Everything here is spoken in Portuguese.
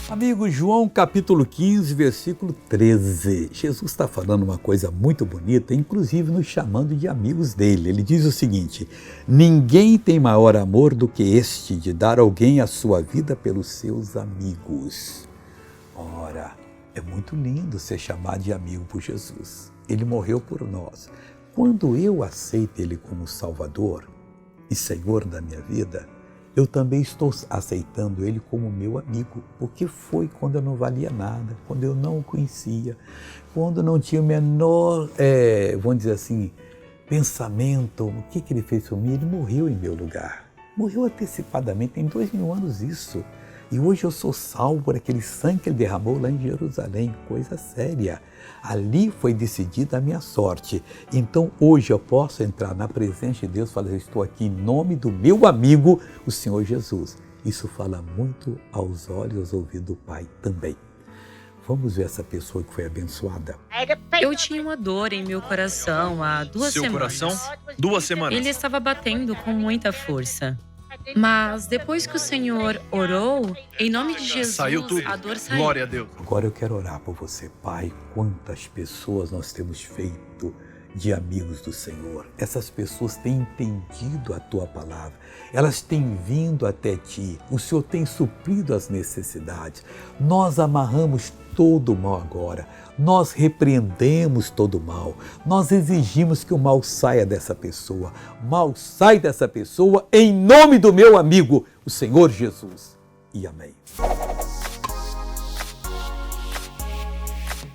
Amigo, João capítulo 15, versículo 13. Jesus está falando uma coisa muito bonita, inclusive nos chamando de amigos dele. Ele diz o seguinte: ninguém tem maior amor do que este, de dar alguém a sua vida pelos seus amigos. Ora, é muito lindo ser chamado de amigo por Jesus. Ele morreu por nós. Quando eu aceito Ele como Salvador e Senhor da minha vida, eu também estou aceitando Ele como meu amigo, porque foi quando eu não valia nada, quando eu não o conhecia, quando não tinha o menor, vamos dizer assim, pensamento. O que Ele fez por mim? Ele morreu em meu lugar. Morreu antecipadamente, tem 2000 anos isso. E hoje eu sou salvo por aquele sangue que Ele derramou lá em Jerusalém, coisa séria. Ali foi decidida a minha sorte. Então hoje eu posso entrar na presença de Deus e falar: eu estou aqui em nome do meu amigo, o Senhor Jesus. Isso fala muito aos olhos e aos ouvidos do Pai também. Vamos ver essa pessoa que foi abençoada. Eu tinha uma dor em meu coração há 2 Seu semanas. coração? 2 semanas. Ele estava batendo com muita força. Mas depois que o Senhor orou, em nome de Jesus, Saiu tudo. a dor saiu. Glória a Deus. Agora eu quero orar por você, Pai. Quantas pessoas nós temos feito de amigos do Senhor. Essas pessoas têm entendido a Tua palavra. Elas têm vindo até Ti. O Senhor tem suprido as necessidades. Nós amarramos todo o mal agora. Nós repreendemos todo o mal. Nós exigimos que o mal saia dessa pessoa. O mal sai dessa pessoa em nome do meu amigo, o Senhor Jesus. E amém.